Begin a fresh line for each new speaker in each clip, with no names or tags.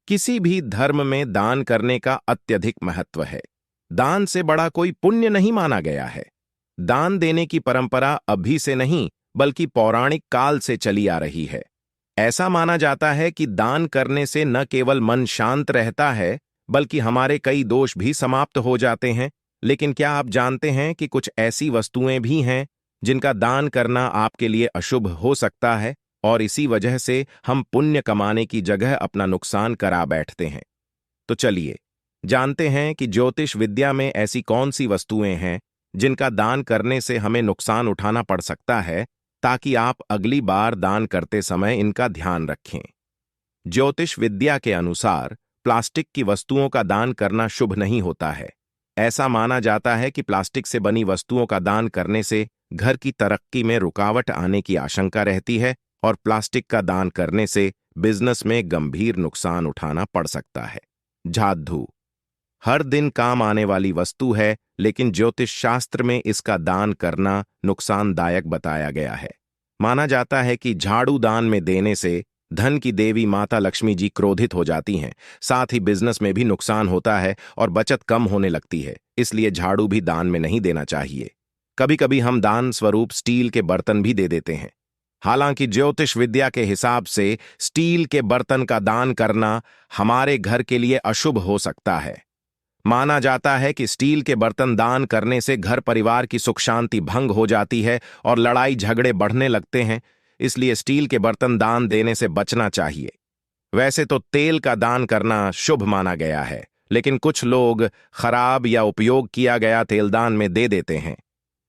किसी भी धर्म में दान करने का अत्यधिक महत्व है। दान से बड़ा कोई पुण्य नहीं माना गया है। दान देने की परंपरा अभी से नहीं बल्कि पौराणिक काल से चली आ रही है। ऐसा माना जाता है कि दान करने से न केवल मन शांत रहता है बल्कि हमारे कई दोष भी समाप्त हो जाते हैं। लेकिन क्या आप जानते हैं कि कुछ ऐसी वस्तुएं भी हैं जिनका दान करना आपके लिए अशुभ हो सकता है और इसी वजह से हम पुण्य कमाने की जगह अपना नुकसान करा बैठते हैं। तो चलिए जानते हैं कि ज्योतिष विद्या में ऐसी कौन सी वस्तुएं हैं जिनका दान करने से हमें नुकसान उठाना पड़ सकता है, ताकि आप अगली बार दान करते समय इनका ध्यान रखें। ज्योतिष विद्या के अनुसार प्लास्टिक की वस्तुओं का दान करना शुभ नहीं होता है। ऐसा माना जाता है कि प्लास्टिक से बनी वस्तुओं का दान करने से घर की तरक्की में रुकावट आने की आशंका रहती है और प्लास्टिक का दान करने से बिजनेस में गंभीर नुकसान उठाना पड़ सकता है। झाड़ू हर दिन काम आने वाली वस्तु है, लेकिन ज्योतिष शास्त्र में इसका दान करना नुकसानदायक बताया गया है। माना जाता है कि झाड़ू दान में देने से धन की देवी माता लक्ष्मी जी क्रोधित हो जाती हैं, साथ ही बिजनेस में भी नुकसान होता है और बचत कम होने लगती है। इसलिए झाड़ू भी दान में नहीं देना चाहिए। कभी कभी हम दान स्वरूप स्टील के बर्तन भी दे देते हैं। हालांकि ज्योतिष विद्या के हिसाब से स्टील के बर्तन का दान करना हमारे घर के लिए अशुभ हो सकता है। माना जाता है कि स्टील के बर्तन दान करने से घर परिवार की सुख शांति भंग हो जाती है और लड़ाई झगड़े बढ़ने लगते हैं। इसलिए स्टील के बर्तन दान देने से बचना चाहिए। वैसे तो तेल का दान करना शुभ माना गया है, लेकिन कुछ लोग खराब या उपयोग किया गया तेल दान में दे देते हैं।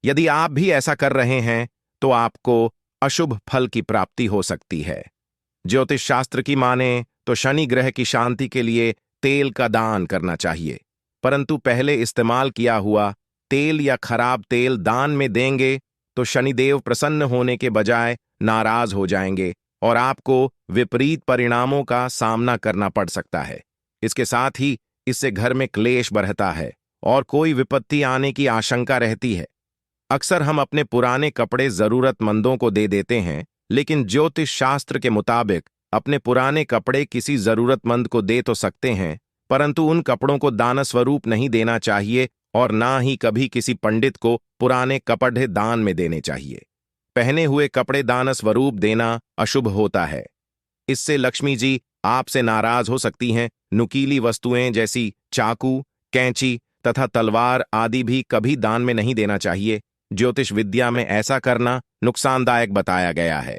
यदि आप भी ऐसा कर रहे हैं तो आपको अशुभ फल की प्राप्ति हो सकती है। ज्योतिष शास्त्र की माने तो शनि ग्रह की शांति के लिए तेल का दान करना चाहिए, परंतु पहले इस्तेमाल किया हुआ तेल या खराब तेल दान में देंगे तो शनिदेव प्रसन्न होने के बजाय नाराज हो जाएंगे और आपको विपरीत परिणामों का सामना करना पड़ सकता है। इसके साथ ही इससे घर में क्लेश बढ़ता है और कोई विपत्ति आने की आशंका रहती है। अक्सर हम अपने पुराने कपड़े जरूरतमंदों को दे देते हैं, लेकिन ज्योतिष शास्त्र के मुताबिक अपने पुराने कपड़े किसी जरूरतमंद को दे तो सकते हैं, परंतु उन कपड़ों को दान स्वरूप नहीं देना चाहिए और ना ही कभी किसी पंडित को पुराने कपड़े दान में देने चाहिए। पहने हुए कपड़े दान स्वरूप देना अशुभ होता है। इससे लक्ष्मी जी आपसे नाराज हो सकती हैं। नुकीली वस्तुएं जैसी चाकू, कैंची तथा तलवार आदि भी कभी दान में नहीं देना चाहिए। ज्योतिष विद्या में ऐसा करना नुकसानदायक बताया गया है।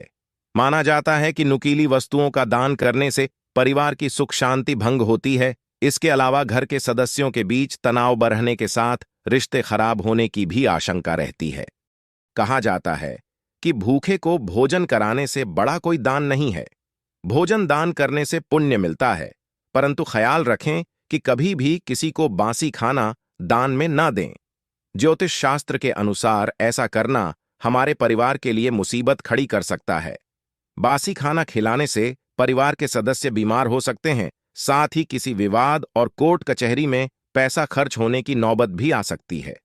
माना जाता है कि नुकीली वस्तुओं का दान करने से परिवार की सुख शांति भंग होती है। इसके अलावा घर के सदस्यों के बीच तनाव बढ़ने के साथ रिश्ते खराब होने की भी आशंका रहती है। कहा जाता है कि भूखे को भोजन कराने से बड़ा कोई दान नहीं है। भोजन दान करने से पुण्य मिलता है, परंतु ख्याल रखें कि कभी भी किसी को बासी खाना दान में ना दें। ज्योतिष शास्त्र के अनुसार ऐसा करना हमारे परिवार के लिए मुसीबत खड़ी कर सकता है। बासी खाना खिलाने से परिवार के सदस्य बीमार हो सकते हैं, साथ ही किसी विवाद और कोर्ट कचहरी में पैसा खर्च होने की नौबत भी आ सकती है।